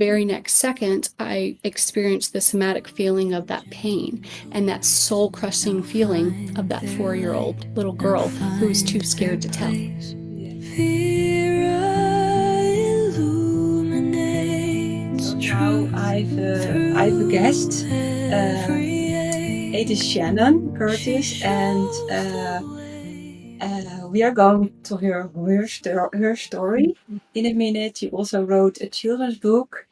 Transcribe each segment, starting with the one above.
very next second, I experienced the somatic feeling of that pain and that soul-crushing feeling of that 4-year-old little girl who was too scared to tell. Vera Illuminates. So now I've a guest. It is Shannon Curtis, and we are going to hear her story in a minute. She also wrote a children's book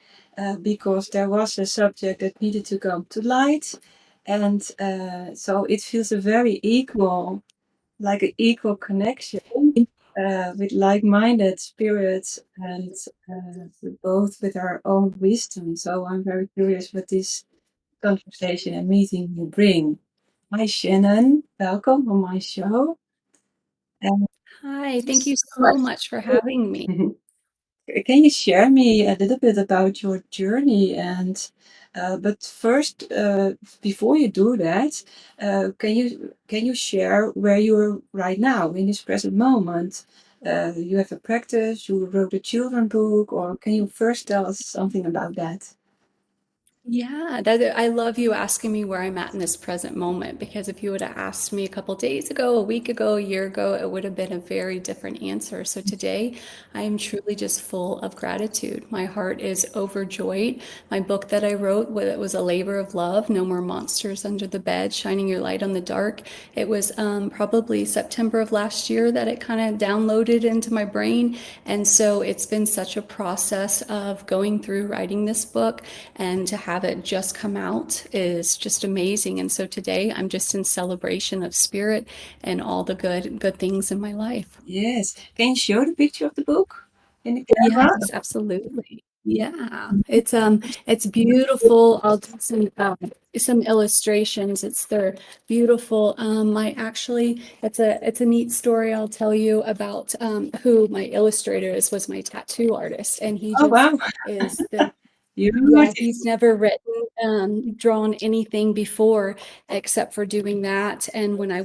because there was a subject that needed to come to light, and so it feels a very equal, like an equal connection with like-minded spirits, and both with our own wisdom. So I'm very curious what this conversation and meeting will bring. Hi, Shannon. Welcome on my show. And Hi, thank you so much for having me. can you share me a little bit about your journey? And but first, before you do that, can you share where you are right now in this present moment? You have a practice. You wrote a children book, or can you first tell us something about that? Yeah, I love you asking me where I'm at in this present moment, because if you would have asked me a couple days ago, a week ago, a year ago, it would have been a very different answer. So today, I am truly just full of gratitude. My heart is overjoyed. My book that I wrote, it was a labor of love, No More Monsters Under the Bed, Shining Your Light on the Dark. It was probably September of last year that it kind of downloaded into my brain. And so it's been such a process of going through writing this book, and to have it just come out is just amazing. And so today I'm just in celebration of spirit and all the good things in my life. Yes. Can you show the picture of the book in the camera? Yes, absolutely. Yeah, it's beautiful. I'll do some illustrations. They're beautiful. I actually it's a neat story I'll tell you about who my illustrator is. Was my tattoo artist, and he Oh just wow! is the yeah, Beautiful. he's never drawn anything before except for doing that. And when I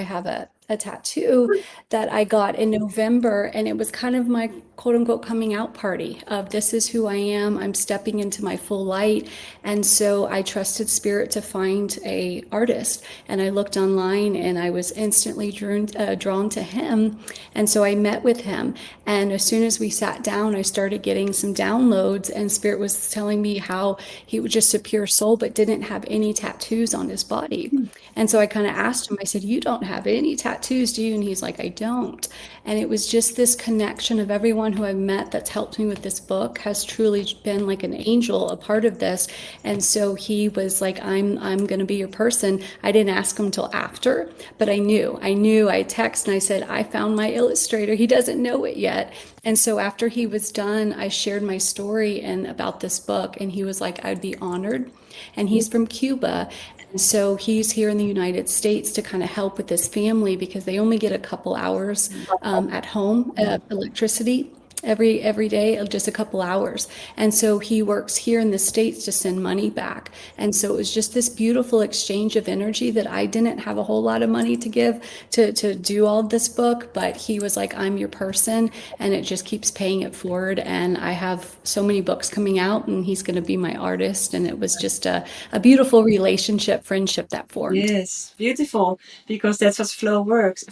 have a tattoo that I got in November, and it was kind of my quote unquote coming out party of this is who I am. I'm stepping into my full light. And so I trusted spirit to find a artist. And I looked online and I was instantly drawn to him. And so I met with him. And as soon as we sat down, I started getting some downloads, and spirit was telling me how he was just a pure soul, but didn't have any tattoos on his body. And so I kind of asked him, I said, "You don't have any tattoos, do you?" And he's like, "I don't." And it was just this connection of everyone who I've met that's helped me with this book has truly been like an angel, a part of this. And so he was like, I'm going to be your person. I didn't ask him till after, but I knew. I texted and I said, "I found my illustrator. He doesn't know it yet." And so after he was done, I shared my story and about this book, and he was like, "I'd be honored." And he's from Cuba. And so he's here in the United States to kind of help with this family because they only get a couple hours at home of electricity every day, just a couple hours. And so he works here in the States to send money back. And so it was just this beautiful exchange of energy that I didn't have a whole lot of money to give to do all this book, but he was like, "I'm your person," and it just keeps paying it forward. And I have so many books coming out, and he's going to be my artist. And it was just a beautiful relationship, friendship that formed. Yes, beautiful. Because that's what flow works.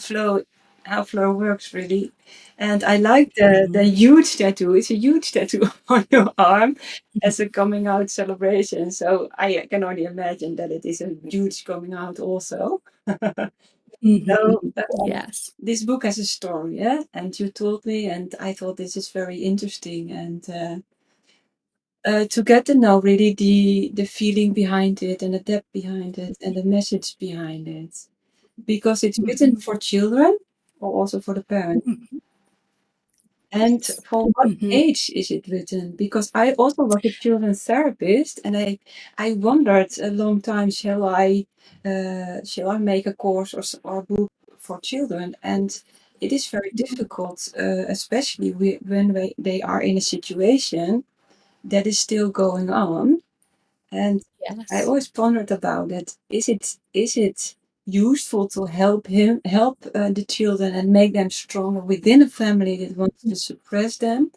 How flow works really. And I like the huge tattoo. It's a huge tattoo on your arm as a coming out celebration. So I can only imagine that it is a huge coming out also. So Yes. this book has a story, yeah? And you told me, and I thought this is very interesting. And to get to know really the feeling behind it and the depth behind it and the message behind it, because it's written for children or also for the parents. And for what Mhm. age is it written? Because I also was a children's therapist, and I wondered a long time, shall I make a course or book for children? And it is very difficult, especially when they are in a situation that is still going on. And I Yes. always pondered about that. Is it useful to help the children and make them stronger within a family that wants to suppress them?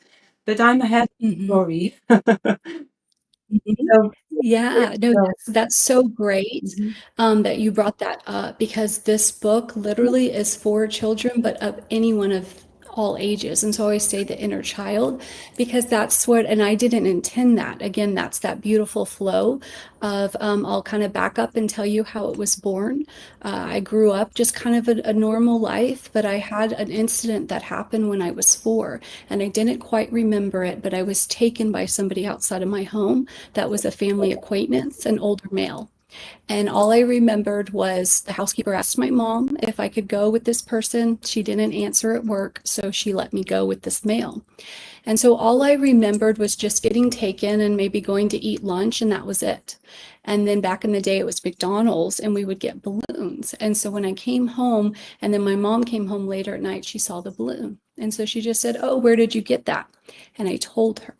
but I'm a happy Mhm. story. Mhm. So, Yeah, no, so that's so great mhm. that you brought that up because this book literally is for children, but of anyone of all ages. And so I always say the inner child because that's what, and I didn't intend that. Again, that's that beautiful flow of, I'll kind of back up and tell you how it was born. I grew up just kind of a normal life, but I had an incident that happened when I was 4, and I didn't quite remember it, but I was taken by somebody outside of my home that was a family acquaintance, an older male. And all I remembered was the housekeeper asked my mom if I could go with this person. She didn't answer at work, so she let me go with this male. And so all I remembered was just getting taken and maybe going to eat lunch, and that was it. And then back in the day, it was McDonald's, and we would get balloons. And so when I came home, and then my mom came home later at night, she saw the balloon. And so she just said, "Oh, where did you get that?" And I told her.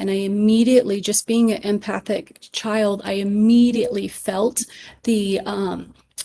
And I immediately, just being an empathic child, I immediately felt the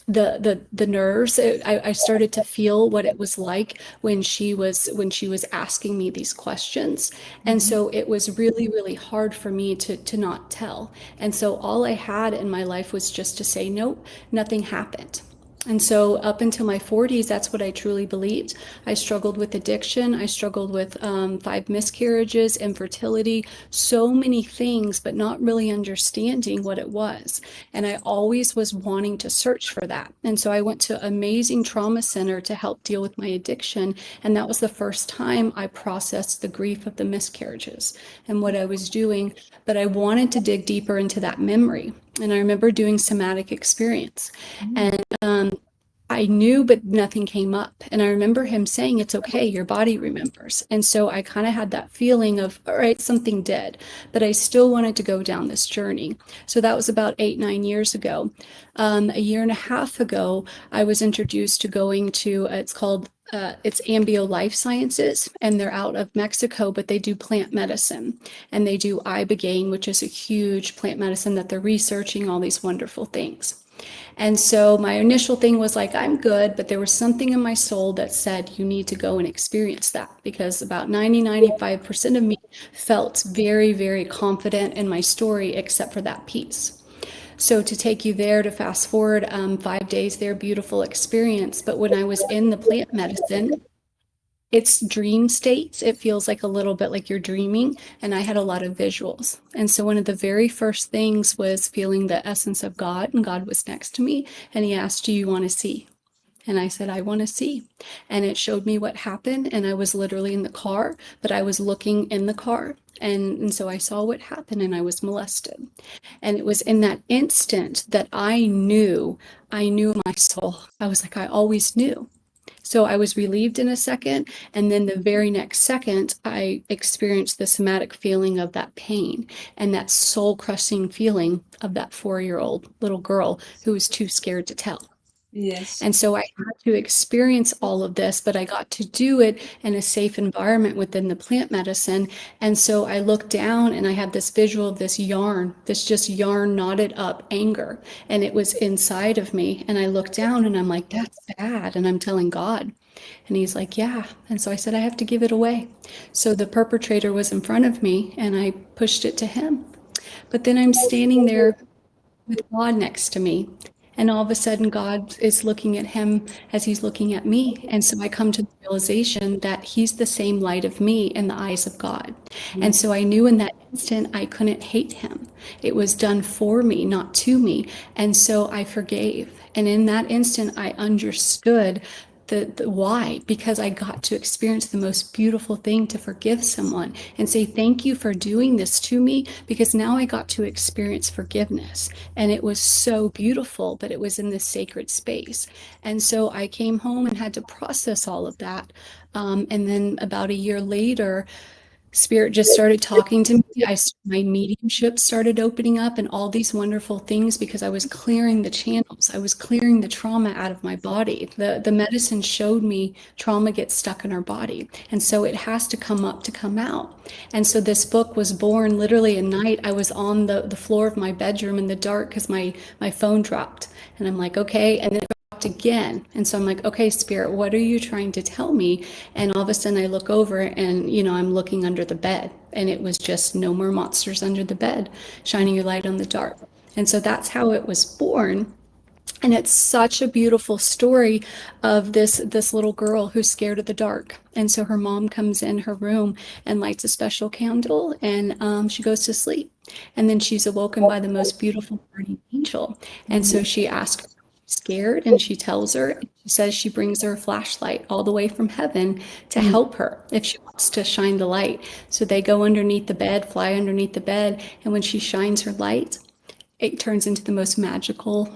the nerves. I started to feel what it was like when she was asking me these questions. And Mhm. so it was really, really hard for me to not tell. And so all I had in my life was just to say, nope, nothing happened. And so, up until my 40s, that's what I truly believed. I struggled with addiction. I struggled with 5 miscarriages, infertility, so many things, but not really understanding what it was. And I always was wanting to search for that. And so, I went to an amazing trauma center to help deal with my addiction. And that was the first time I processed the grief of the miscarriages and what I was doing. But I wanted to dig deeper into that memory. And I remember doing somatic experience. Mm. And I knew, but nothing came up. And I remember him saying, "It's okay, your body remembers." And so I kind of had that feeling of, all right, something did, but I still wanted to go down this journey. So that was about 8, 9 years ago. A year and a half ago, I was introduced to going to, it's Ambio Life Sciences, and they're out of Mexico, but they do plant medicine. And they do ibogaine, which is a huge plant medicine that they're researching all these wonderful things. And so my initial thing was like, I'm good, but there was something in my soul that said, you need to go and experience that, because about 90, 95% of me felt very, very confident in my story, except for that piece. So to take you there, to fast forward 5 days there, beautiful experience. But when I was in the plant medicine, it's dream states. It feels like a little bit like you're dreaming. And I had a lot of visuals. And so one of the very first things was feeling the essence of God. And God was next to me. And he asked, "Do you want to see?" And I said, "I want to see." And it showed me what happened. And I was literally in the car, but I was looking in the car. And so I saw what happened, and I was molested. And it was in that instant that I knew my soul. I was like, I always knew. So I was relieved in a second, and then the very next second, I experienced the somatic feeling of that pain and that soul-crushing feeling of that 4-year-old little girl who was too scared to tell. Yes. And so I had to experience all of this, but I got to do it in a safe environment within the plant medicine. And so I looked down and I had this visual of this yarn, this just yarn knotted up anger. And it was inside of me. And I looked down and I'm like, that's bad. And I'm telling God. And he's like, yeah. And so I said, I have to give it away. So the perpetrator was in front of me and I pushed it to him. But then I'm standing there with God next to me. And all of a sudden, God is looking at him as he's looking at me. And so I come to the realization that he's the same light of me in the eyes of God. And so I knew in that instant I couldn't hate him. It was done for me, not to me. And so I forgave. And in that instant, I understood the why, because I got to experience the most beautiful thing, to forgive someone and say thank you for doing this to me, because now I got to experience forgiveness. And it was so beautiful, but it was in this sacred space. And so I came home and had to process all of that. And then about a year later, Spirit just started talking to me. My mediumship started opening up and all these wonderful things, because I was clearing the channels. I was clearing the trauma out of my body. The medicine showed me trauma gets stuck in our body. And so it has to come up to come out. And so this book was born literally at night. I was on the floor of my bedroom in the dark because my phone dropped. And I'm like, okay. And then it dropped stopped again. And so I'm like, okay, Spirit, what are you trying to tell me? And all of a sudden I look over and, I'm looking under the bed, and it was just no more monsters under the bed, shining your light on the dark. And so that's how it was born. And it's such a beautiful story of this little girl who's scared of the dark. And so her mom comes in her room and lights a special candle, and she goes to sleep. And then she's awoken by the most beautiful guardian angel. And so she asks her, scared, and she tells her, she says she brings her a flashlight all the way from heaven to help her if she wants to shine the light. So they go underneath the bed, fly underneath the bed, and when she shines her light, it turns into the most magical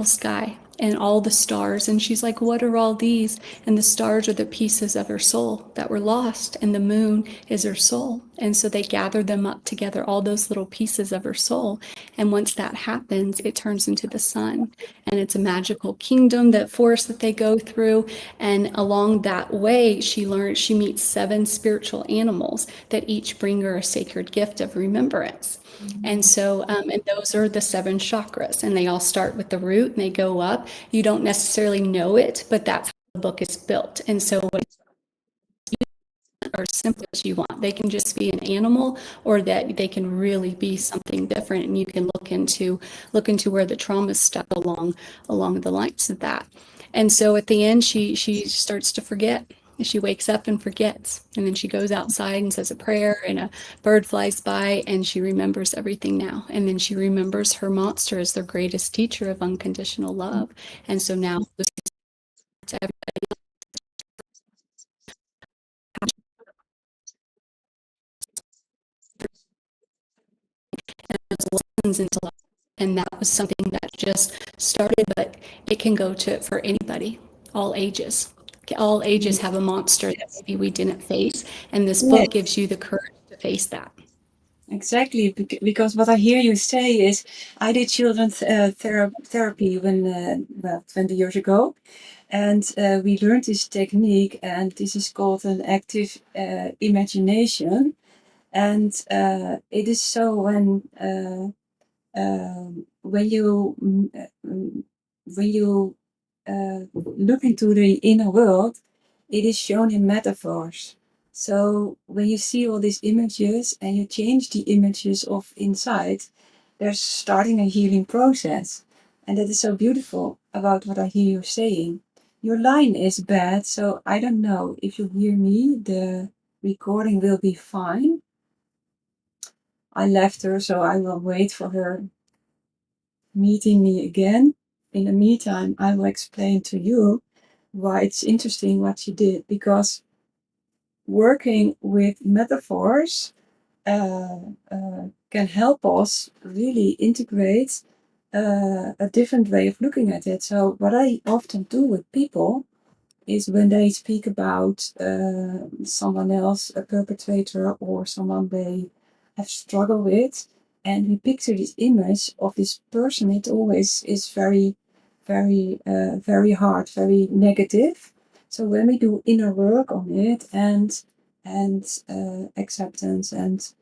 sky and all the stars. And she's like, what are all these? And the stars are the pieces of her soul that were lost, and the moon is her soul. And so they gather them up together, all those little pieces of her soul. And once that happens, it turns into the sun. And it's a magical kingdom, that forest that they go through. And along that way, she meets 7 spiritual animals that each bring her a sacred gift of remembrance. And so, and those are the 7 chakras, and they all start with the root and they go up. You don't necessarily know it, but that's how the book is built. And so, what are simple as you want. They can just be an animal, or that they can really be something different, and you can look into where the trauma is stuck along the lines of that. And so at the end, she starts to forget. She wakes up and forgets, and then she goes outside and says a prayer, and a bird flies by, and she remembers everything now. And then she remembers her monster as their greatest teacher of unconditional love. And so now to everybody lessons into life. And that was something that just started, but it can go to for anybody, all ages. All ages have a monster that maybe we didn't face, and this Yes, book gives you the courage to face that. exactly. Because what I hear you say is, I did children's therapy when, well, 20 years ago. And we learned this technique, and this is called an active imagination. And it is so when you look into the inner world, it is shown in metaphors. So when you see all these images and you change the images of inside, there's starting a healing process. And that is so beautiful about what I hear you saying. Your line is bad, so I don't know if you hear me. The recording will be fine. I left her, so I will wait for her meeting me again. In the meantime, I will explain to you why it's interesting what she did, because working with metaphors can help us really integrate a different way of looking at it. So, what I often do with people is when they speak about someone else, a perpetrator, or someone they have struggled with, and we picture this image of this person, it always is very hard, very negative. So when we do inner work on it, and acceptance, and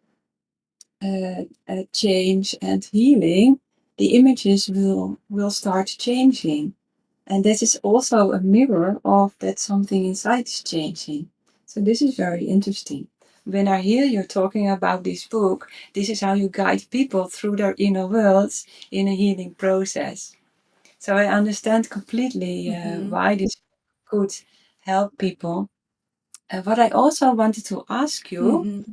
change and healing, the images will start changing. And this is also a mirror of that something inside is changing. So this is very interesting. When I hear you talking about this book, this is how you guide people through their inner worlds in a healing process. So I understand completely why this could help people. What I also wanted to ask you,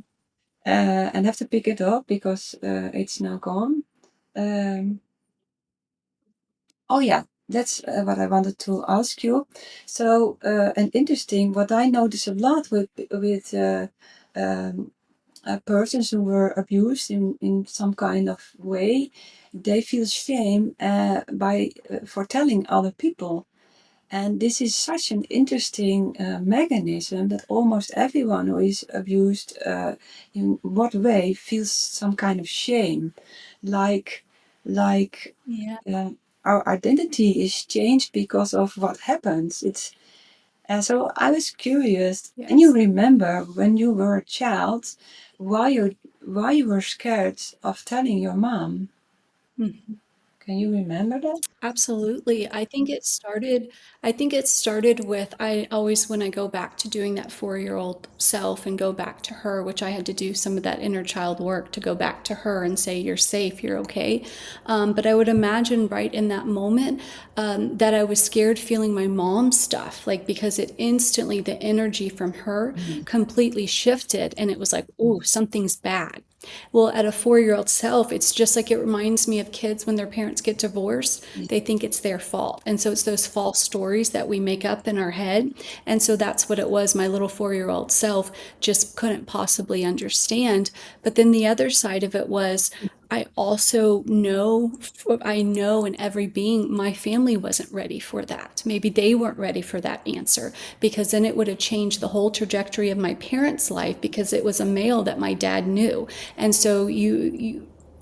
and have to pick it up because it's now gone. Um, Oh yeah, that's what I wanted to ask you. So, and interesting, what I notice a lot with um, persons who were abused in some kind of way, they feel shame by for telling other people. And this is such an interesting mechanism that almost everyone who is abused, in what way, feels some kind of shame, like like Yeah. uh, our identity is changed because of what happens. It's so I was curious. Can you Yes. remember when you were a child why you were scared of telling your mom? Mhm. Can you remember that? Absolutely. I think it started with, I always, when I go back to doing that 4-year-old self and go back to her, which I had to do some of that inner child work to go back to her and say, you're safe, you're okay. But I would imagine right in that moment that I was scared feeling my mom's stuff, like because it instantly, the energy from her completely shifted and it was like, oh, something's bad. Well, at a 4-year-old self, it's just like it reminds me of kids when their parents get divorced, they think it's their fault. And so it's those false stories that we make up in our head. And so that's what it was. My little 4-year-old self just couldn't possibly understand. But then the other side of it was, I also know, I know in every being, my family wasn't ready for that. Maybe they weren't ready for that answer because then it would have changed the whole trajectory of my parents' life because it was a male that my dad knew. And so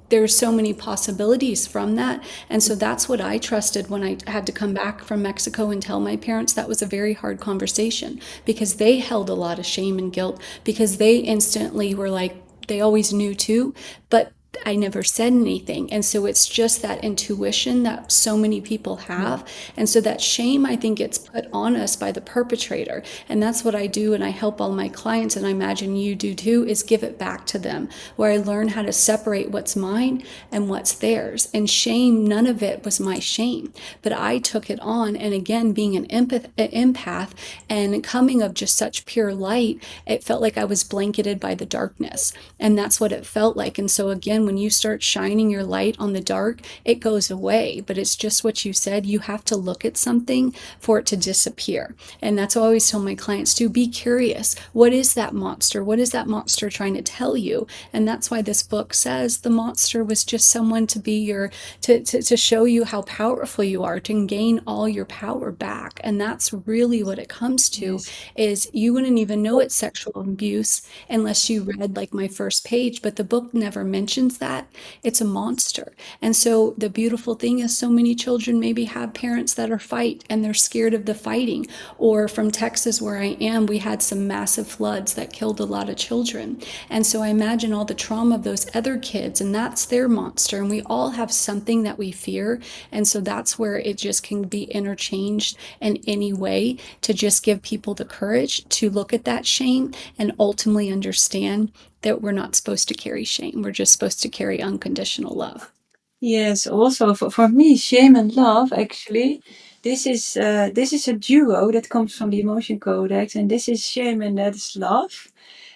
there's so many possibilities from that. And so that's what I trusted when I had to come back from Mexico and tell my parents. That was a very hard conversation because they held a lot of shame and guilt because they instantly were like, they always knew too, but I never said anything. And so it's just that intuition that so many people have. And so that shame, I think, gets put on us by the perpetrator. And that's what I do. And I help all my clients, and I imagine you do too, is give it back to them, where I learn how to separate what's mine and what's theirs. And shame, none of it was my shame, but I took it on. And again, being an empath and coming of just such pure light, it felt like I was blanketed by the darkness. And that's what it felt like. And so again, when you start shining your light on the dark, it goes away. But it's just what you said. You have to look at something for it to disappear. And that's what I always tell my clients to be curious. What is that monster? What is that monster trying to tell you? And that's why this book says the monster was just someone to be your, to show you how powerful you are, to gain all your power back. And that's really what it comes to, Yes. is you wouldn't even know it's sexual abuse unless you read like my first page, but the book never mentions that. It's a monster. And so the beautiful thing is so many children maybe have parents that are fight and they're scared of the fighting. Or from Texas where I am, we had some massive floods that killed a lot of children. And so I imagine all the trauma of those other kids, and that's their monster. And we all have something that we fear. And so that's where it just can be interchanged in any way to just give people the courage to look at that shame and ultimately understand that we're not supposed to carry shame. We're just supposed to carry unconditional love. Yes, also for me, shame and love, actually, this is a duo that comes from the emotion codex, and this is shame and that is love.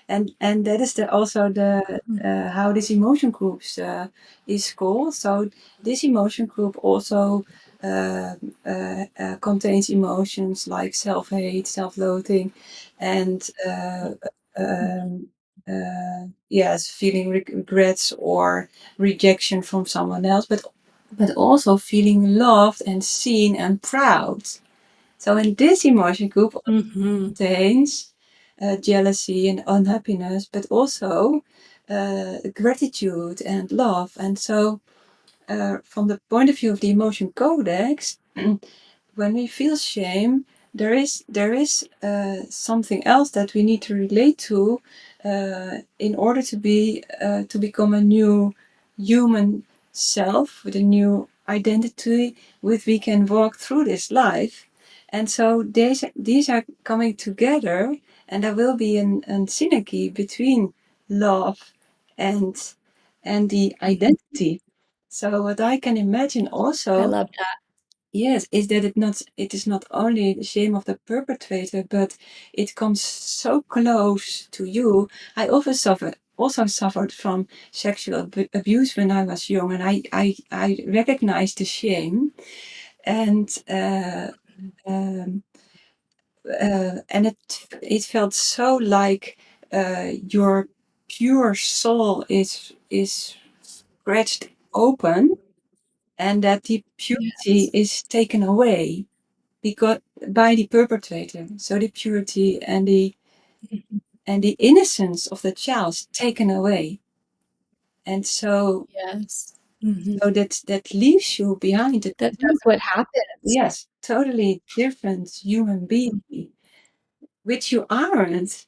And that is also the how this emotion groups is called. So this emotion group also contains emotions like self-hate, self-loathing, and um, yes, feeling regrets or rejection from someone else, but also feeling loved and seen and proud. So in this emotion group contains jealousy and unhappiness, but also gratitude and love. And so, from the point of view of the emotion codex, when we feel shame, there is something else that we need to relate to in order to become a new human self with a new identity, with we can walk through this life. And so these are coming together, and there will be an synergy between love and the identity. So what I can imagine I also, love that. yes, is that it is not only the shame of the perpetrator, but it comes so close to you. I also suffered from sexual abuse when I was young, and I recognized the shame, and um, and it felt so like your pure soul is scratched open, and that the purity Yes. is taken away because by the perpetrator. So the purity and the innocence of the child is taken away, and Yes. so that leaves you behind. That's what happens. Yes, totally different human being, which you aren't.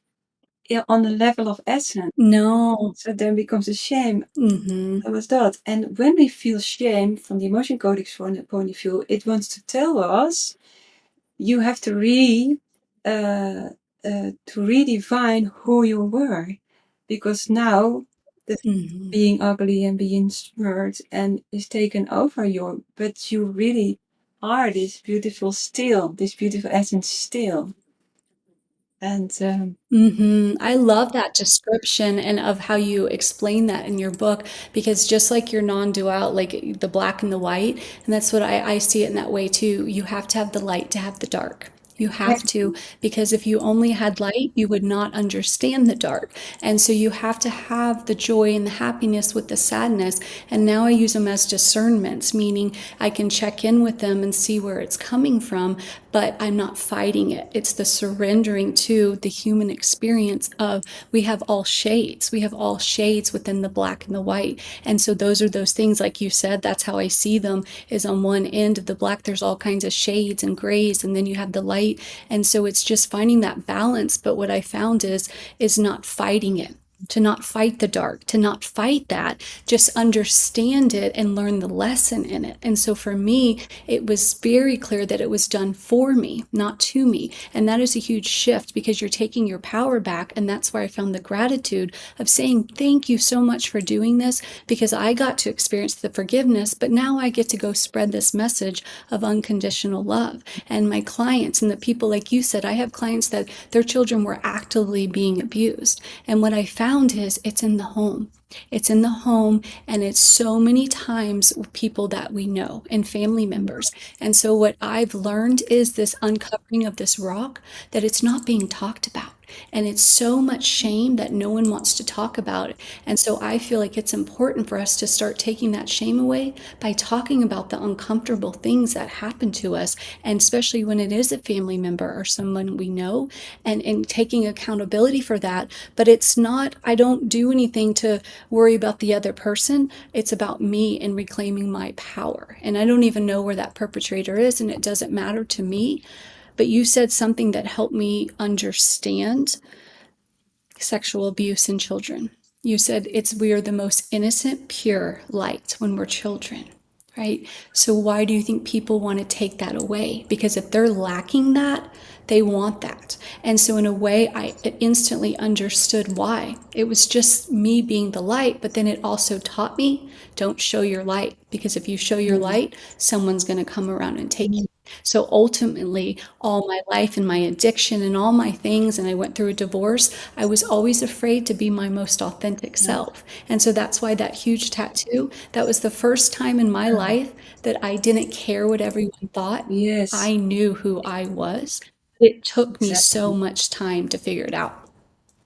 on the level of essence. No. So then becomes a shame. Mm-hmm. That was that. And when we feel shame from the emotion codex point of view, it wants to tell us you have to to redefine who you were, because now the Mm-hmm. being ugly and being smart and is taken over you, but you really are this beautiful still, this beautiful essence still. And I love that description and of how you explain that in your book, because just like your non-dual, like the black and the white, and that's what I see it in that way too. You have to have the light to have the dark. You have to, because if you only had light, you would not understand the dark. And so you have to have the joy and the happiness with the sadness. And now I use them as discernments, meaning I can check in with them and see where it's coming from, but I'm not fighting it. It's the surrendering to the human experience of we have all shades. We have all shades within the black and the white. And so those are those things, like you said, that's how I see them, is on one end of the black, there's all kinds of shades and grays, and then you have the light. And so it's just finding that balance. But what I found is not fighting it, to not fight the dark, to not fight that, just understand it and learn the lesson in it. And so for me, it was very clear that it was done for me, not to me. And that is a huge shift, because you're taking your power back. And that's where I found the gratitude of saying, thank you so much for doing this, because I got to experience the forgiveness, but now I get to go spread this message of unconditional love. And my clients and the people, like you said, I have clients that their children were actively being abused. And what I found is it's in the home. It's in the home, and it's so many times people that we know and family members. And so what I've learned is this uncovering of this rock, that it's not being talked about. And it's so much shame that no one wants to talk about it. And so I feel like it's important for us to start taking that shame away by talking about the uncomfortable things that happen to us, and especially when it is a family member or someone we know, and taking accountability for that. But it's not, I don't do anything to worry about the other person. It's about me and reclaiming my power. And I don't even know where that perpetrator is, and it doesn't matter to me. But you said something that helped me understand sexual abuse in children. You said we are the most innocent, pure light when we're children, right? So why do you think people want to take that away? Because if they're lacking that, they want that. And so in a way, I instantly understood why. It was just me being the light, but then it also taught me, don't show your light, because if you show your light, someone's going to come around and take it. So ultimately, all my life and my addiction and all my things, and I went through a divorce, I was always afraid to be my most authentic self. And so that's why that huge tattoo, that was the first time in my life that I didn't care what everyone thought. yes, I knew who I was. It took me so exactly. much time to figure it out.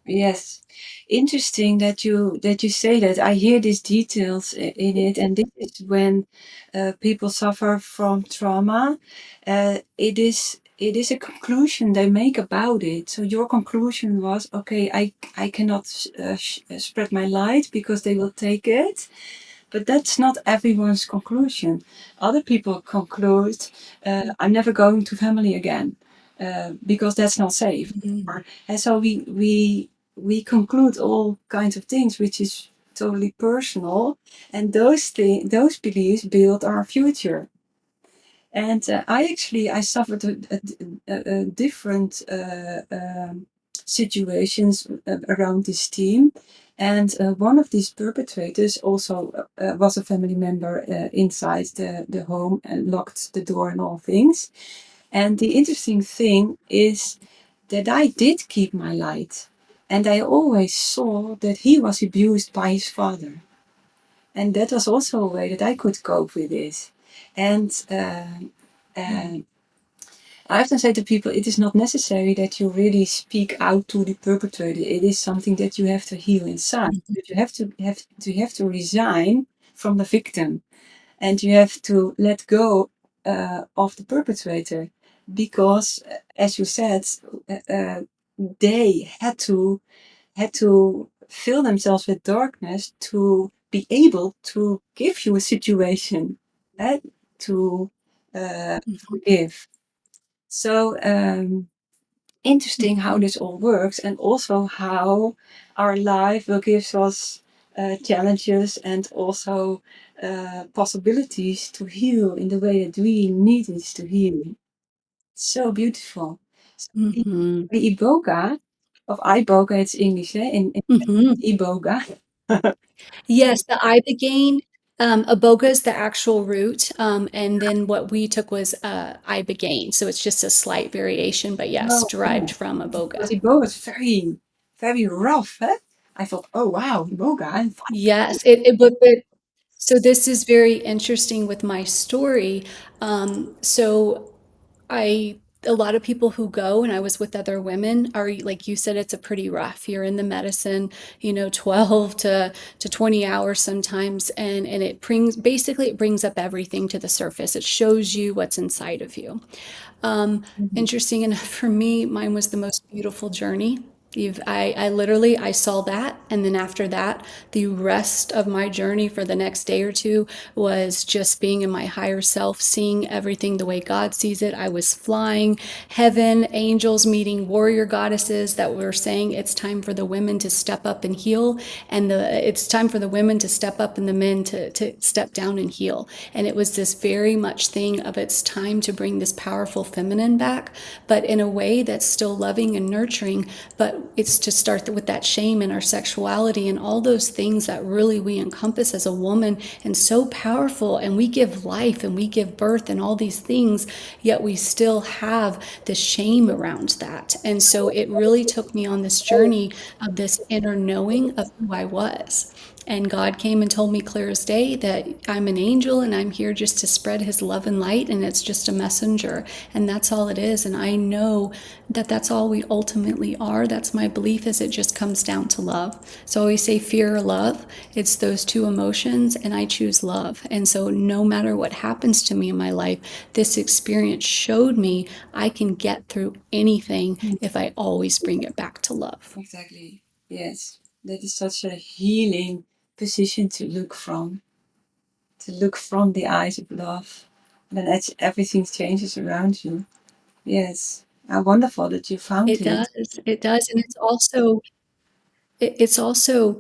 Yes, interesting that you say that. I hear these details in it, and this is when people suffer from trauma. It is a conclusion they make about it. So your conclusion was, okay, I cannot spread my light because they will take it. But that's not everyone's conclusion. Other people conclude, I'm never going to family again because that's not safe. And so we conclude all kinds of things, which is totally personal, and those beliefs build our future. And I suffered a different situations around this team. And one of these perpetrators also was a family member inside the home and locked the door and all things. And the interesting thing is that I did keep my light. And I always saw that he was abused by his father. And that was also a way that I could cope with this. And I often say to people, it is not necessary that you really speak out to the perpetrator. It is something that you have to heal inside. But you have to resign from the victim, and you have to let go of the perpetrator, because, as you said, they had to fill themselves with darkness to be able to give you a situation to forgive. So interesting how this all works, and also how our life will give us challenges and also possibilities to heal in the way that we need it to heal. So beautiful. So Hmm. the iboga, of iboga, it's English, eh? In Hmm. iboga. Yes, the ibogaine, iboga is the actual root, and then what we took was ibogaine. So it's just a slight variation, but yes, Oh, derived yeah. from Because iboga. iboga is very, very rough, eh? I thought, oh wow, iboga, I'm fine. Yes, but so this is very interesting with my story. So I a lot of people who go, and I was with other women, are like you said, it's a pretty rough. You're in the medicine, 12 to 20 hours sometimes, and it brings up everything to the surface. It shows you what's inside of you. Mhm. Interesting enough for me, mine was the most beautiful journey. I literally I saw that, and then after that, the rest of my journey for the next day or two was just being in my higher self, seeing everything the way God sees it. I was flying, heaven, angels, meeting warrior goddesses that were saying it's time for the women to step up and heal, and it's time for the women to step up and the men to step down and heal. And it was this very much thing of it's time to bring this powerful feminine back, but in a way that's still loving and nurturing. But it's to start with that shame and our sexuality and all those things that really we encompass as a woman and so powerful. And we give life and we give birth and all these things, yet we still have the shame around that. And so it really took me on this journey of this inner knowing of who I was. And God came and told me clear as day that I'm an angel and I'm here just to spread his love and light, and it's just a messenger. And that's all it is. And I know that that's all we ultimately are. That's my belief, is it just comes down to love. So I always say fear or love. It's those two emotions, and I choose love. And so no matter what happens to me in my life, this experience showed me I can get through anything if I always bring it back to love. Exactly. Yes. That is such a healing position to look from the eyes of love. And then everything changes around you. Yes. How wonderful that you found It it. does. It does. And it's also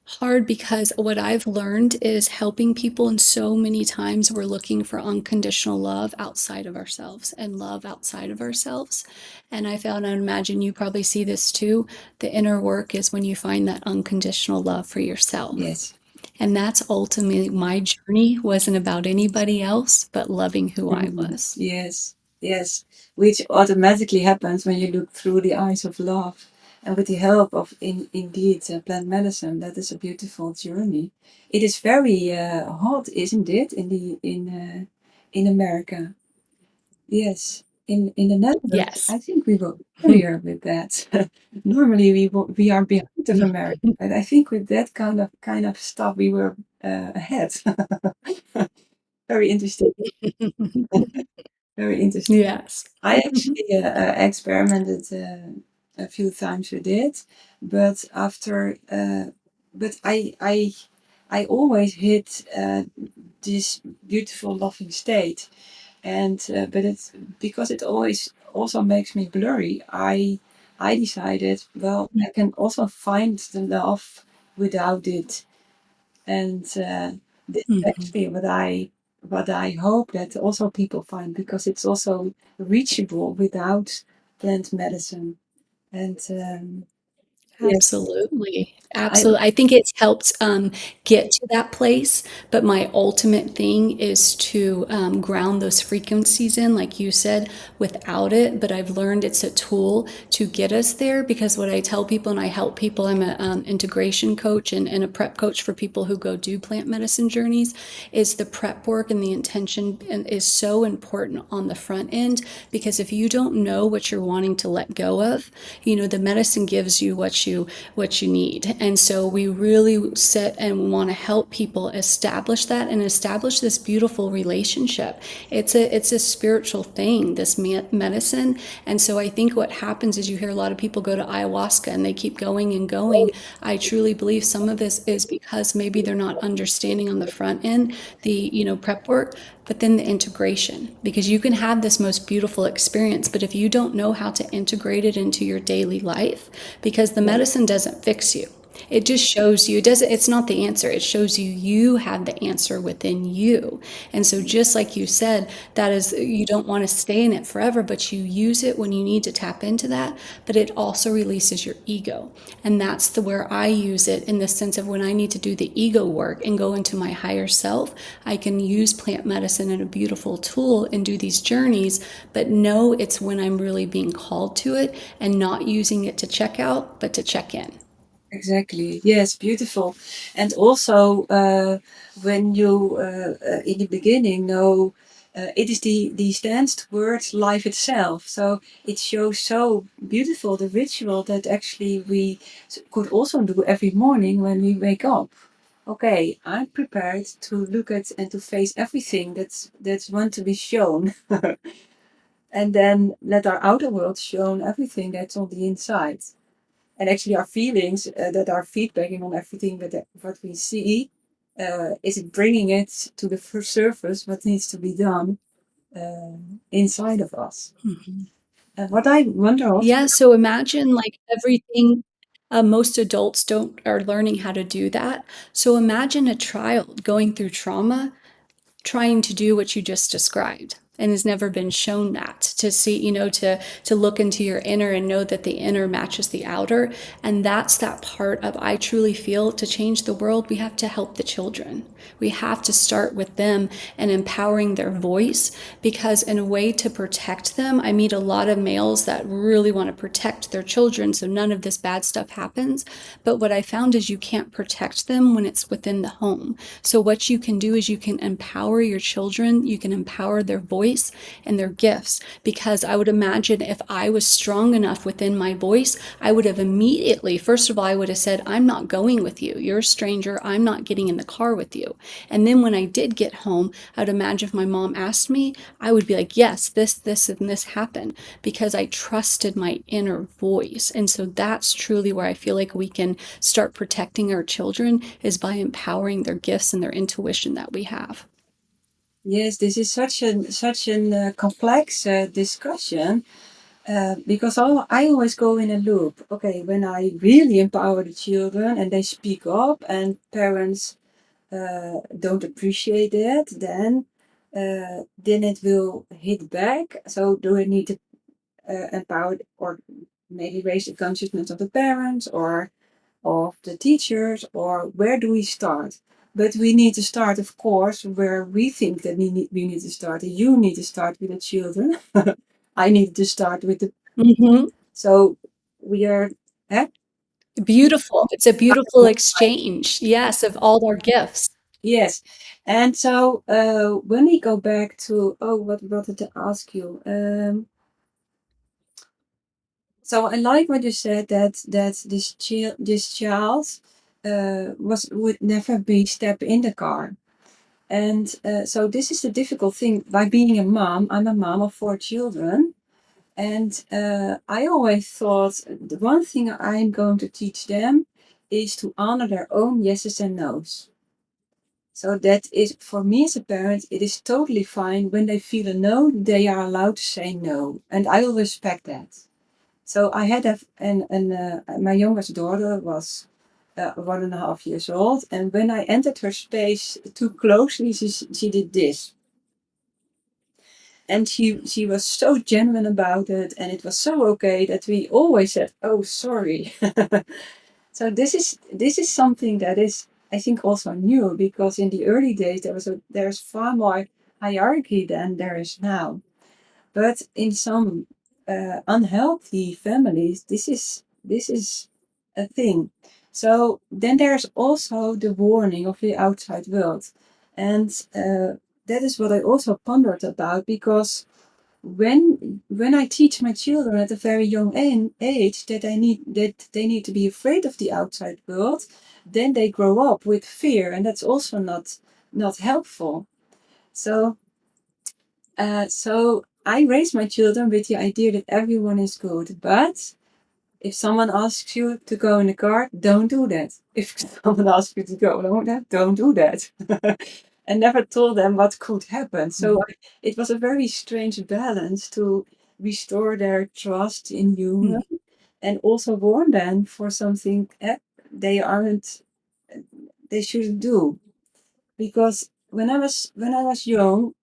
hard because what I've learned is helping people, and so many times we're looking for unconditional love outside of ourselves and love outside of ourselves. And I found, I imagine you probably see this too. The inner work is when you find that unconditional love for yourself. Yes. And that's ultimately my journey, wasn't about anybody else, but loving who I Mhm. was. Yes, yes, which automatically happens when you look through the eyes of love. And with the help of indeed plant medicine, that is a beautiful journey. It is very hot, isn't it, in America? Yes, in the Netherlands, Yes. I think we were earlier with that. Normally we are behind of America, but I think with that kind of stuff we were ahead. Very interesting. Very interesting. Yes. I actually experimented a few times with it, but I always hit this beautiful loving state, and but it's because it always also makes me blurry. I decided, well, I can also find the love without it, and this is Mhm. actually what I hope that also people find, because it's also reachable without plant medicine. And yes, Absolutely. I Absolutely. I think it's helped get to that place, but my ultimate thing is to ground those frequencies in, like you said, without it. But I've learned it's a tool to get us there, because what I tell people, and I help people, I'm an integration coach and a prep coach for people who go do plant medicine journeys, is the prep work and the intention is so important on the front end, because if you don't know what you're wanting to let go of, the medicine gives you what what you need. And so we really sit and want to help people establish that and establish this beautiful relationship. It's a spiritual thing, this medicine. And so I think what happens is you hear a lot of people go to ayahuasca and they keep going and going. I truly believe some of this is because maybe they're not understanding on the front end the, prep work, but then the integration, because you can have this most beautiful experience, but if you don't know how to integrate it into your daily life, because the medicine doesn't fix you, it just shows you, it's not the answer. It shows you you have the answer within you. And so just like you said, that is, you don't want to stay in it forever, but you use it when you need to tap into that. But it also releases your ego. And that's where I use it, in the sense of when I need to do the ego work and go into my higher self, I can use plant medicine and a beautiful tool and do these journeys, but know it's when I'm really being called to it and not using it to check out, but to check in. Exactly. Yes, beautiful. And also, when you in the beginning know it is the stands towards life itself. So it shows so beautiful the ritual that actually we could also do every morning when we wake up. Okay, I'm prepared to look at and to face everything that's want to be shown, and then let our outer world show everything that's on the inside. And actually our feelings that are feedbacking on everything that what we see, is it bringing it to the surface what needs to be done uh, inside of us. Mhm. And what I wonder also, Yeah, so imagine like everything, most adults don't are learning how to do that. So imagine a child going through trauma trying to do what you just described and has never been shown that, to see, to look into your inner and know that the inner matches the outer. And that's that part of, I truly feel, to change the world, we have to help the children. We have to start with them and empowering their voice, because in a way to protect them, I meet a lot of males that really want to protect their children so none of this bad stuff happens. But what I found is you can't protect them when it's within the home. So what you can do is you can empower your children, you can empower their voice and their gifts. Because I would imagine if I was strong enough within my voice, I would have immediately, first of all, I would have said, I'm not going with you. You're a stranger. I'm not getting in the car with you. And then when I did get home, I would imagine if my mom asked me, I would be like, yes, this, and this happened, because I trusted my inner voice. And so that's truly where I feel like we can start protecting our children, is by empowering their gifts and their intuition that we have. yes, this is such an complex discussion. Because I always go in a loop. Okay, when I really empower the children and they speak up and parents don't appreciate it, then it will hit back. So do I need to empower or maybe raise the consciousness of the parents or of the teachers, or where do we start? But we need to start, of course, where we think that we need to start. You need to start with the children. I need to start with the. Mm-hmm. So we are. Eh? Beautiful. It's a beautiful exchange, yes, of all our gifts. Yes. And so when we go back to, oh, what wanted to ask you? So I like what you said, that this child would never be step in the car. And so this is the difficult thing. By being a mom, I'm a mom of 4 children. And I always thought the one thing I'm going to teach them is to honor their own yeses and nos. So that is, for me as a parent, it is totally fine when they feel a no, they are allowed to say no. And I will respect that. So I had my youngest daughter was 1.5 years old. And when I entered her space too closely, she did this. And she was so genuine about it. And it was so okay that we always said, oh, sorry. So this is something that is, I think, also new, because in the early days there's far more hierarchy than there is now. But in some unhealthy families, this is a thing. So then there's also the warning of the outside world, and that is what I also pondered about, because when I teach my children at a very young age that they need to be afraid of the outside world, then they grow up with fear, and that's also not helpful. So so I raise my children with the idea that everyone is good, but if someone asks you to go in the car, don't do that. If someone asks you to go alone, don't do that. And never told them what could happen. So it was a very strange balance to restore their trust in human and also warn them for something they aren't, they shouldn't do. Because when I was young,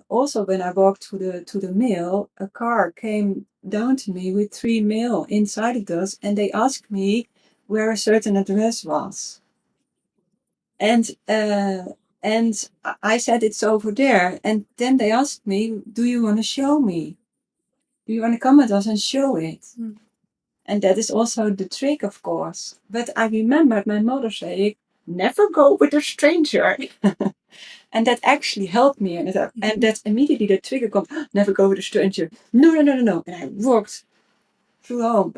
also when I walked to the mail, a car came down to me with 3 mail inside it us, and they asked me where a certain address was. And I said it's over there. And then they asked me, do you want to show me? Do you want to come with us and show it? And that is also the trick, of course. But I remembered my mother saying, never go with a stranger. And that actually helped me. And that immediately the trigger comes, never go with a stranger. No, no, no, no, no. And I walked through home.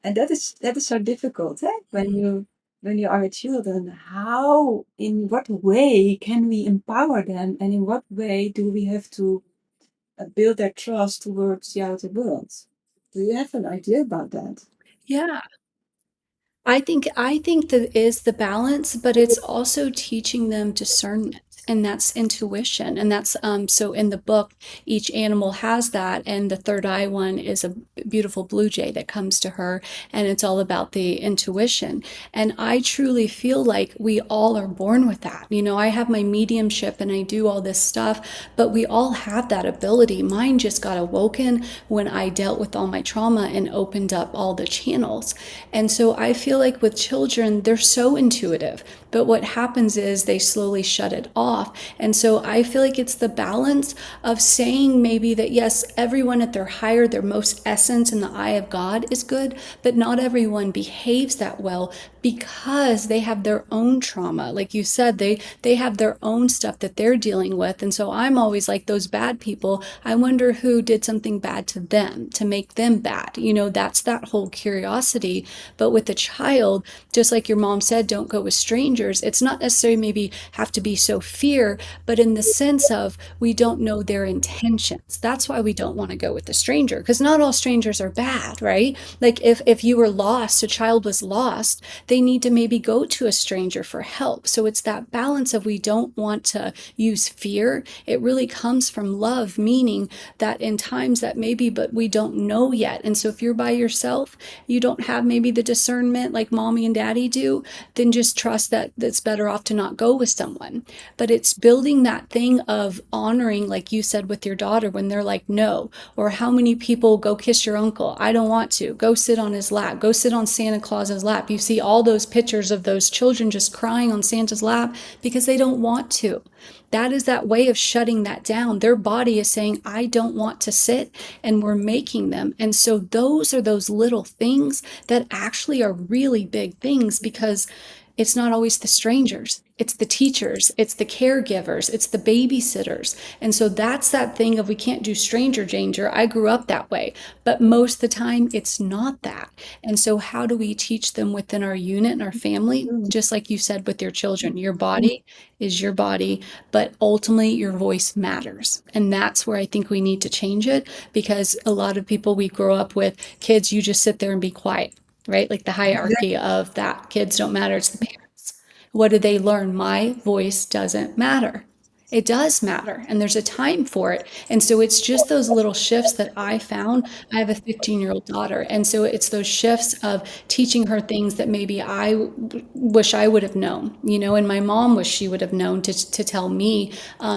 And that is so difficult, eh? When you are with children, how, in what way can we empower them, and in what way do we have to build their trust towards the outer world? Do you have an idea about that? Yeah. I think that is the balance, but it's also teaching them discernment, and that's intuition. And that's so in the book, each animal has that, and the third eye one is a beautiful blue jay that comes to her, and it's all about the intuition. And I truly feel like we all are born with that. You know, I have my mediumship and I do all this stuff, but we all have that ability. Mine just got awoken when I dealt with all my trauma and opened up all the channels. And so I feel like with children, they're so intuitive, but what happens is they slowly shut it off. And so I feel like it's the balance of saying maybe that, yes, everyone at their higher, their most essence in the eye of God is good, but not everyone behaves that well because they have their own trauma. Like you said, they have their own stuff that they're dealing with. And so I'm always like, those bad people, I wonder who did something bad to them to make them bad. You know, that's that whole curiosity. But with a child, just like your mom said, don't go with strangers. It's not necessarily maybe have to be so fear, but in the sense of we don't know their intentions. That's why we don't want to go with the stranger, because not all strangers are bad, right? Like if you were lost, a child was lost, they need to maybe go to a stranger for help. So it's that balance of we don't want to use fear. It really comes from love, meaning that in times that maybe, but we don't know yet. And so if you're by yourself, you don't have maybe the discernment like mommy and daddy do, then just trust that it's better off to not go with someone. But it's building that thing of honoring, like you said with your daughter, when they're like, no, or how many people go kiss your uncle? I don't want to. Go sit on his lap. Go sit on Santa Claus's lap. You see all those pictures of those children just crying on Santa's lap because they don't want to. That is that way of shutting that down. Their body is saying, I don't want to sit, and we're making them. And so those are those little things that actually are really big things, because it's not always the strangers. It's the teachers, it's the caregivers, it's the babysitters. And so that's that thing of we can't do stranger danger. I grew up that way, but most of the time it's not that. And so how do we teach them within our unit and our family? Just like you said with your children, your body is your body, but ultimately your voice matters. And that's where I think we need to change it, because a lot of people we grow up with, kids, you just sit there and be quiet, right? Like the hierarchy of that. Kids don't matter, it's the parents. What do they learn? My voice doesn't matter. It does matter, and there's a time for it. And so it's just those little shifts that I found. I have a 15-year-old daughter, and so it's those shifts of teaching her things that maybe I wish I would have known, you know, and my mom wish she would have known to tell me,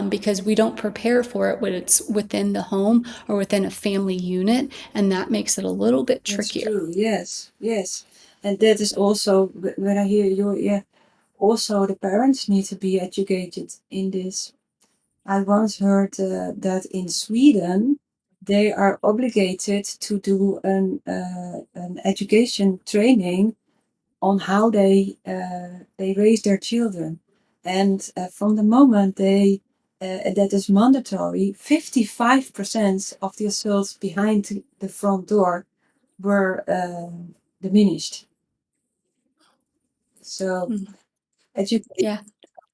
because we don't prepare for it when it's within the home or within a family unit, and that makes it a little bit That's trickier. true. Yes, yes. And that is also when I hear you, yeah, also the parents need to be educated in this. I once heard that in Sweden they are obligated to do an education training on how they raise their children, and from the moment they that is mandatory, 55% of the assaults behind the front door were diminished. So, education. Yeah.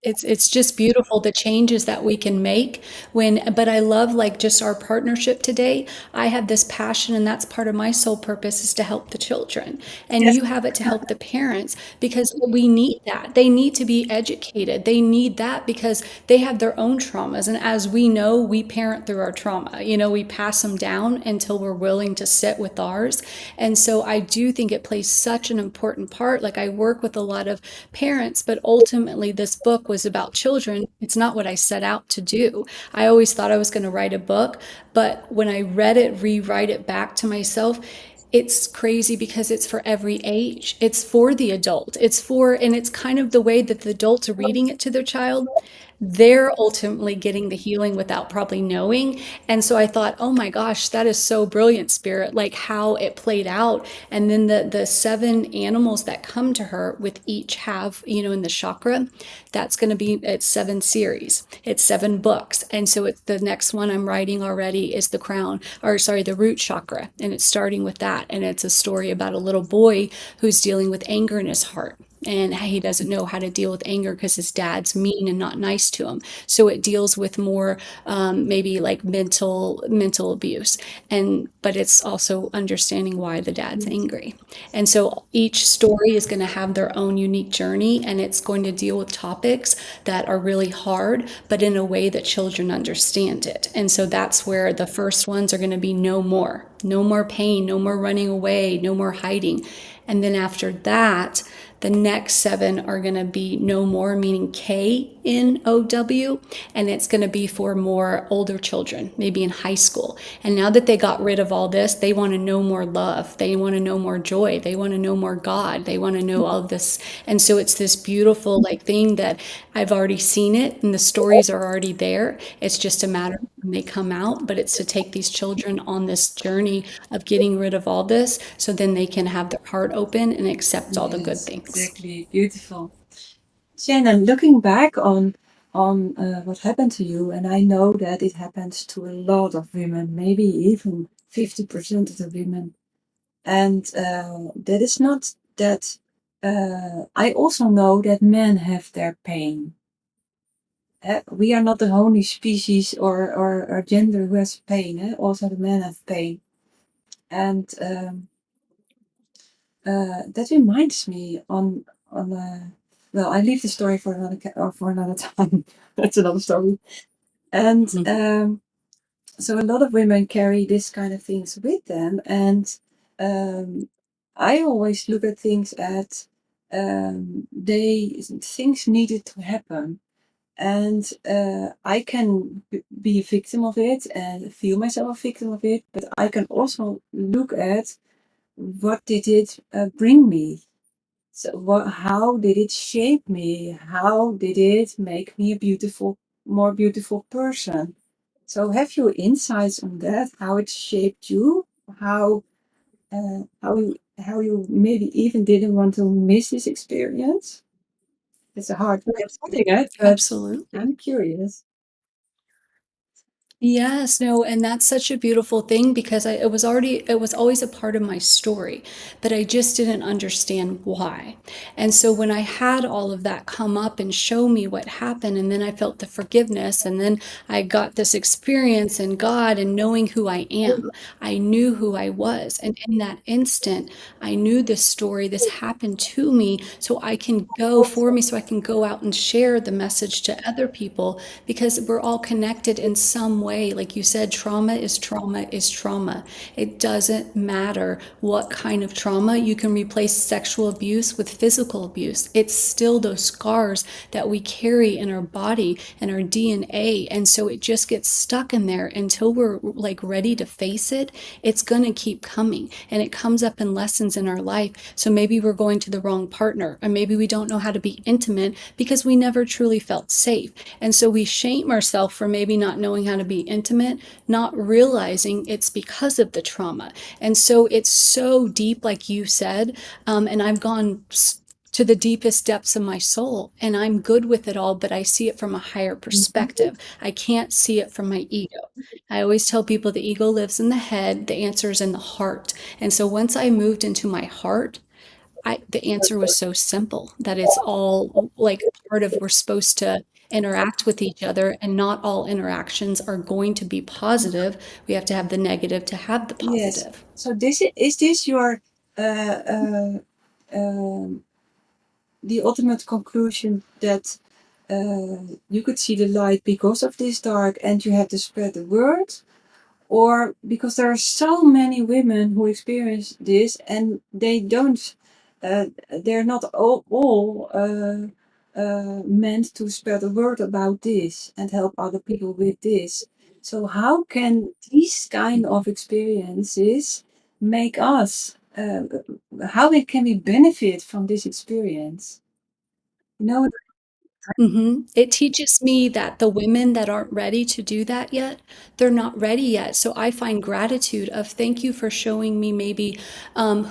It's just beautiful the changes that we can make but I love like just our partnership today. I have this passion and that's part of my sole purpose is to help the children. And Yes. you have it to help the parents because we need that. They need to be educated. They need that because they have their own traumas. And as we know, we parent through our trauma. We pass them down until we're willing to sit with ours. And so I do think it plays such an important part. Like I work with a lot of parents, but ultimately this book was about children. It's not what I set out to do. I always thought I was going to write a book, but when I read it, rewrite it back to myself, it's crazy because it's for every age. It's for the adult. And it's kind of the way that the adults are reading it to their child. They're ultimately getting the healing without probably knowing. And so I thought, oh my gosh, that is so brilliant, Spirit, like how it played out. And then the seven animals that come to her with each have, in the chakra, that's going to be, it's seven series, it's seven books. And so it's the next one I'm writing already is the crown, or sorry, the root chakra. And it's starting with that. And it's a story about a little boy who's dealing with anger in his heart. And he doesn't know how to deal with anger because his dad's mean and not nice to him. So it deals with more maybe like mental abuse, but it's also understanding why the dad's angry. And so each story is going to have their own unique journey, and it's going to deal with topics that are really hard, but in a way that children understand it. And so that's where the first ones are going to be no more pain, no more running away, no more hiding. And then after that, the next seven are going to be no more, meaning KNOW, and it's going to be for more older children, maybe in high school. And now that they got rid of all this, they want to know more love. They want to know more joy. They want to know more God. They want to know all of this. And so it's this beautiful like thing that I've already seen it, and the stories are already there. It's just a matter of when they come out, but it's to take these children on this journey of getting rid of all this so then they can have their heart open and accept all the good Yes, things. exactly. Beautiful. Shannon, looking back on what happened to you, and I know that it happens to a lot of women, maybe even 50% of the women. And that is not that. I also know that men have their pain. We are not the only species or gender who has pain. Also, the men have pain. And that reminds me on well, I leave the story for another time. That's another story. And so a lot of women carry this kind of things with them, and I always look at things at things needed to happen, and I can be a victim of it and feel myself a victim of it, but I can also look at what did it bring me. So how did it shape me? How did it make me a more beautiful person? So have you insights on that? How it shaped you? How how you maybe even didn't want to miss this experience? It's a hard way of putting it, but Absolutely. I'm curious. Yes, no, and that's such a beautiful thing because it was always a part of my story, but I just didn't understand why. And so when I had all of that come up and show me what happened, and then I felt the forgiveness, and then I got this experience in God and knowing who I am, I knew who I was. And in that instant, I knew this story, this happened to me, so I can go for me, so I can go out and share the message to other people because we're all connected in some way. Like you said, trauma is trauma is trauma. It doesn't matter what kind of trauma. You can replace sexual abuse with physical abuse. It's still those scars that we carry in our body and our DNA. And so it just gets stuck in there until we're like ready to face it. It's going to keep coming, and it comes up in lessons in our life. So maybe we're going to the wrong partner, or maybe we don't know how to be intimate because we never truly felt safe. And so we shame ourselves for maybe not knowing how to be intimate, not realizing it's because of the trauma. And so it's so deep, like you said. And I've gone to the deepest depths of my soul, and I'm good with it all, but I see it from a higher Mhm. perspective. I can't see it from my ego. I always tell people the ego lives in the head, the answer is in the heart. And so once I moved into my heart, the answer was so simple that it's all like part of we're supposed to interact with each other, and not all interactions are going to be positive. We have to have the negative to have the Yes. positive. So is this your uh, uh, um, the ultimate conclusion that you could see the light because of this dark and you had to spread the word? Or because there are so many women who experience this and they don't, they're not all meant to spread the word about this and help other people with this. So how can these kind of experiences make us, how can we benefit from this experience? You know, It teaches me that the women that aren't ready to do that yet, they're not ready yet. So I find gratitude of thank you for showing me maybe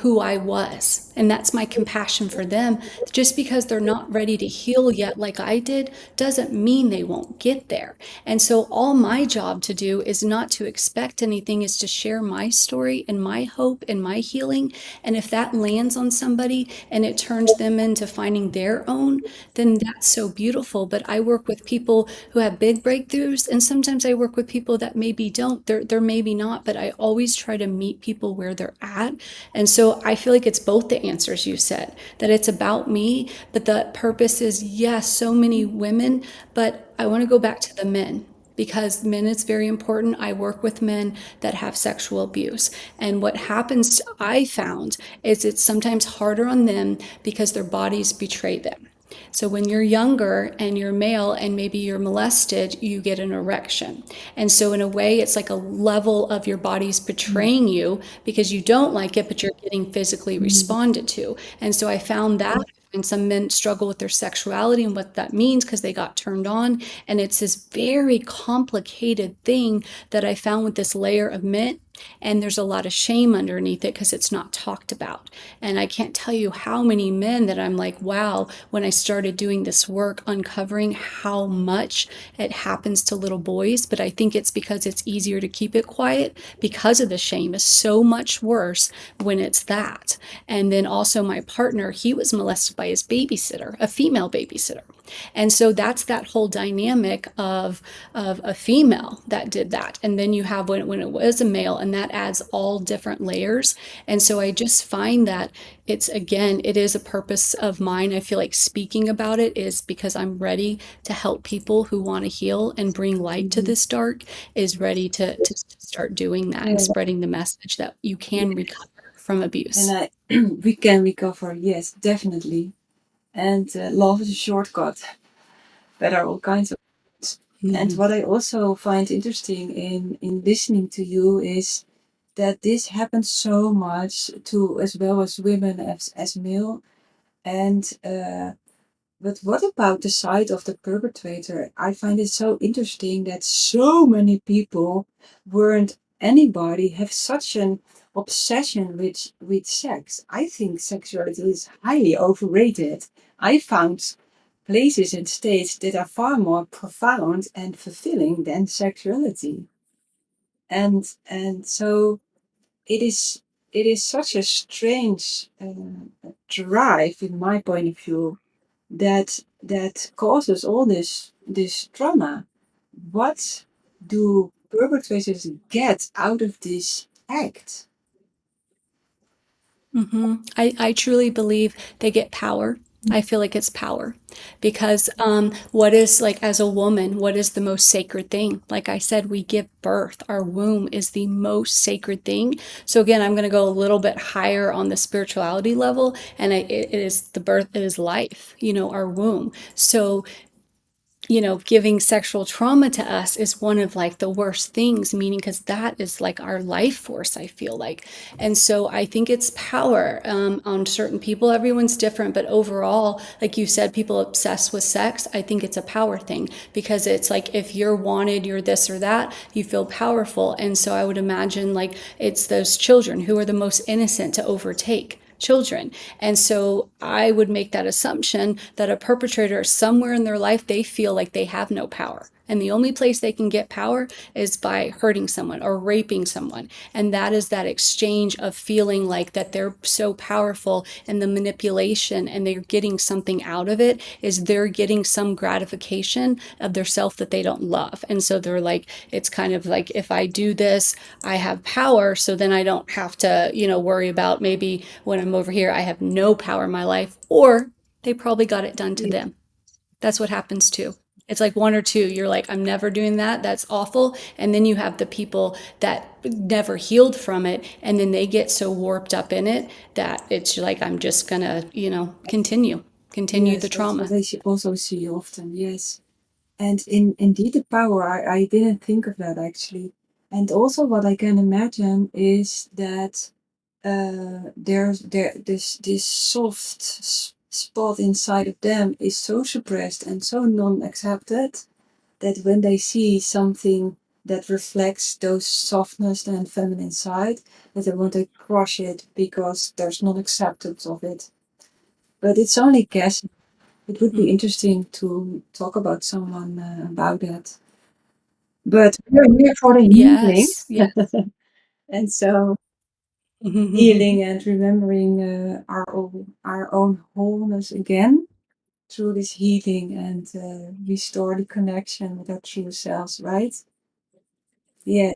who I was. And that's my compassion for them. Just because they're not ready to heal yet, like I did, doesn't mean they won't get there. And so all my job to do is not to expect anything, is to share my story and my hope and my healing. And if that lands on somebody and it turns them into finding their own, then that's so beautiful. But I work with people who have big breakthroughs, and sometimes I work with people that maybe don't. They're maybe not, but I always try to meet people where they're at. And so I feel like it's both the answers you said, that it's about me, but the purpose is, yes, so many women, but I want to go back to the men, because men is very important. I work with men that have sexual abuse. And what happens, I found, is it's sometimes harder on them because their bodies betray them. So when you're younger and you're male and maybe you're molested, you get an erection. And so in a way, it's like a level of your body's betraying you because you don't like it, but you're getting physically responded to. And so I found that. And some men struggle with their sexuality and what that means because they got turned on. And it's this very complicated thing that I found with this layer of men. And there's a lot of shame underneath it because it's not talked about. And I can't tell you how many men that I'm like, wow, when I started doing this work, uncovering how much it happens to little boys. But I think it's because it's easier to keep it quiet because of the shame is so much worse when it's that. And then also my partner, he was molested by his babysitter, a female babysitter. And so that's that whole dynamic of a female that did that. And then you have when it was a male, and that adds all different layers. And so I just find that it's, again, it is a purpose of mine. I feel like speaking about it is because I'm ready to help people who want to heal and bring light to this dark, is ready to start doing that and yeah, spreading the message that you can yeah. recover from And abuse. we can recover, yes, definitely. And love is a shortcut. There are all kinds of. And Mhm. what I also find interesting in listening to you is that this happens so much to as well as women as male. And but what about the side of the perpetrator? I find it so interesting that so many people weren't anybody have such an obsession with sex. I think sexuality is highly overrated. I found places and states that are far more profound and fulfilling than sexuality. And so it is such a strange drive in my point of view that causes all this trauma. What do perpetrators get out of this act? I truly believe they get power. I feel like it's power because what is, like, as a woman, what is the most sacred thing? Like I said, we give birth. Our womb is the most sacred thing. So again, I'm going to go a little bit higher on the spirituality level, and it is the birth, it is life, our womb. So giving sexual trauma to us is one of like the worst things, meaning because that is like our life force, I feel like. And so I think it's power on certain people. Everyone's different, but overall, like you said, people obsessed with sex. I think it's a power thing because it's like if you're wanted, you're this or that, you feel powerful. And so I would imagine like it's those children who are the most innocent to overtake children. And so I would make that assumption that a perpetrator, somewhere in their life, they feel like they have no power. And the only place they can get power is by hurting someone or raping someone. And that is that exchange of feeling like that they're so powerful, and the manipulation, and they're getting something out of it is they're getting some gratification of their self that they don't love. And so they're like, it's kind of like, if I do this, I have power. So then I don't have to, worry about maybe when I'm over here, I have no power in my life, or they probably got it done to Yeah. them. That's what happens too. It's like one or two. You're like, I'm never doing that. That's awful. And then you have the people that never healed from it. And then they get so warped up in it that it's like, I'm just going to, continue the Yes, that's what trauma. I also see often. Yes. And indeed, the power, I didn't think of that actually. And also, what I can imagine is that this soft spot inside of them is so suppressed and so non-accepted that when they see something that reflects those softness and feminine side, that they want to crush it because there's non-acceptance of it. But it's only guessing. It would be interesting to talk about someone about that. But we're here for the healing, Yes. Yes. and so healing and remembering our own wholeness again through this healing, and restore the connection with our true selves, right? Yeah,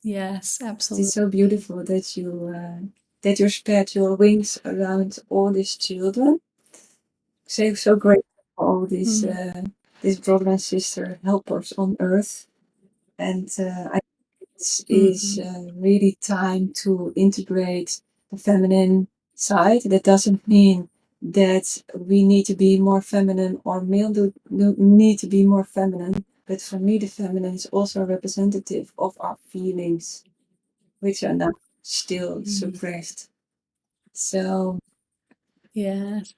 Yes, it's so absolutely. beautiful that you spread your wings around all these children. So grateful for all these Mm. these brother and sister helpers on earth, and I think is Mhm. really time to integrate the feminine side. That doesn't mean that we need to be more feminine or male do need to be more feminine. But for me, the feminine is also representative of our feelings, which are now still Mm. suppressed. So, Yes.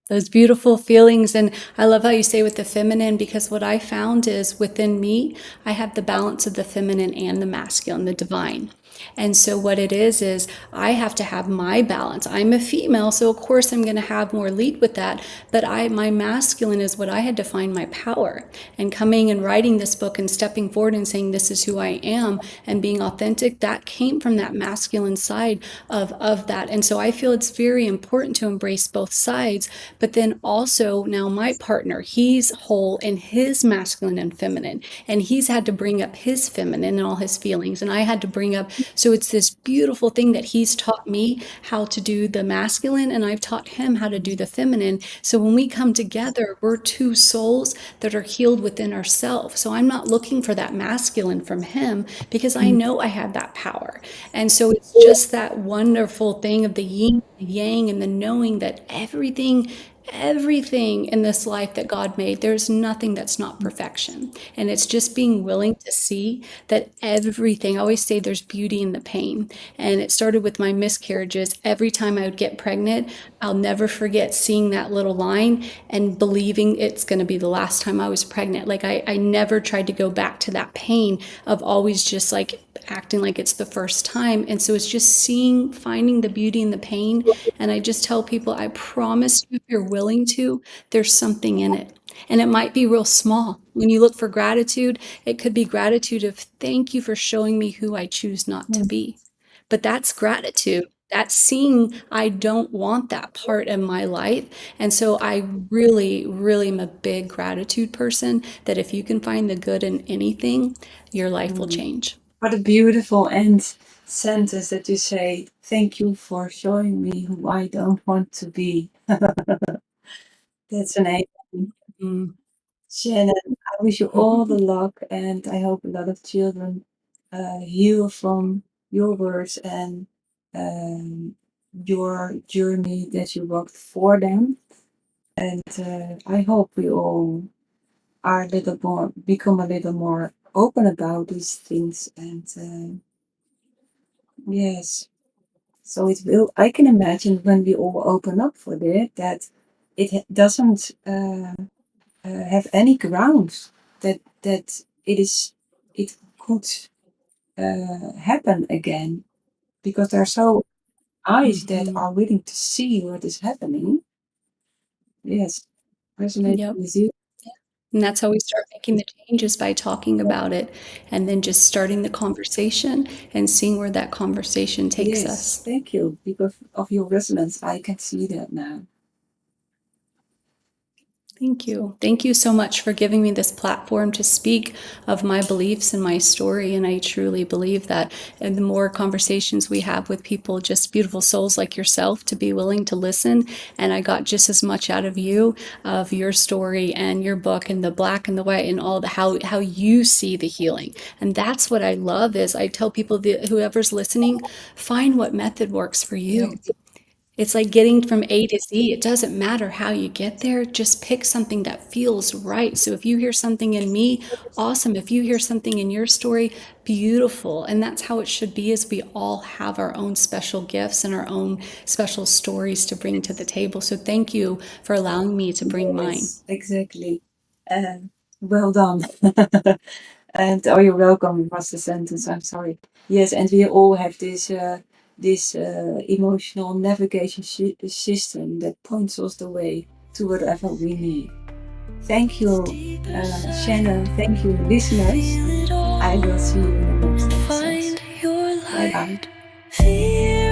Those beautiful feelings. And I love how you say with the feminine, because what I found is within me, I have the balance of the feminine and the masculine, the divine. And so what it is I have to have my balance. I'm a female, so of course I'm going to have more lead with that. But my masculine is what I had to find my power. And coming and writing this book and stepping forward and saying, this is who I am, and being authentic, that came from that masculine side of that. And so I feel it's very important to embrace both sides. But then also now my partner, he's whole in his masculine and feminine, and he's had to bring up his feminine and all his feelings, and I had to bring up. So it's this beautiful thing that he's taught me how to do the masculine, and I've taught him how to do the feminine. So when we come together, we're two souls that are healed within ourselves. So I'm not looking for that masculine from him, because I know I have that power. And so it's just that wonderful thing of the yin, the yang, and the knowing that everything in this life that God made, there's nothing that's not perfection. And it's just being willing to see that everything, I always say there's beauty in the pain. And it started with my miscarriages. Every time I would get pregnant, I'll never forget seeing that little line and believing it's going to be the last time I was pregnant. Like I never tried to go back to that pain of always just like acting like it's the first time. And so it's just finding the beauty in the pain. And I just tell people, I promise you, if you're willing to, there's something in it. And it might be real small. When you look for gratitude, it could be gratitude of thank you for showing me who I choose not to be. But that's gratitude. That's seeing I don't want that part in my life. And so I really, really am a big gratitude person, that if you can find the good in anything, your life will change. what a beautiful end sentence that you say, thank you for showing me who I don't want to be. That's amazing. Mm. Shannon, I wish you all the luck, and I hope a lot of children heal from your words and your journey that you walked for them. And I hope we all are a little more, become a little more open about these things. And yes, so it will, I can imagine when we all open up for that doesn't have any grounds that it could happen again, because there are so eyes that are willing to see what is happening. Yes, resonating Yep. with you. And that's how we start making the changes, by talking about it and then just starting the conversation and seeing where that conversation takes Yes, us. thank you. Because of your resonance, I can see that now. Thank you. Thank you so much for giving me this platform to speak of my beliefs and my story. And I truly believe that, and the more conversations we have with people, just beautiful souls like yourself, to be willing to listen. And I got just as much out of you, of your story and your book and the black and the white and all the how you see the healing. And that's what I love. Is I tell people that whoever's listening, find what method works for you. Yeah. It's like getting from A to Z. It doesn't matter how you get there. Just pick something that feels right. So if you hear something in me, awesome. If you hear something in your story, beautiful. And that's how it should be, is we all have our own special gifts and our own special stories to bring to the table. So thank you for allowing me to bring mine. Yes, exactly. Well done. And oh, you're welcome was the sentence. I'm sorry. Yes, and we all have this emotional navigation system that points us the way to whatever we need. Thank you, Shannon. Thank you, listeners. I will see you in the next episode. Bye bye.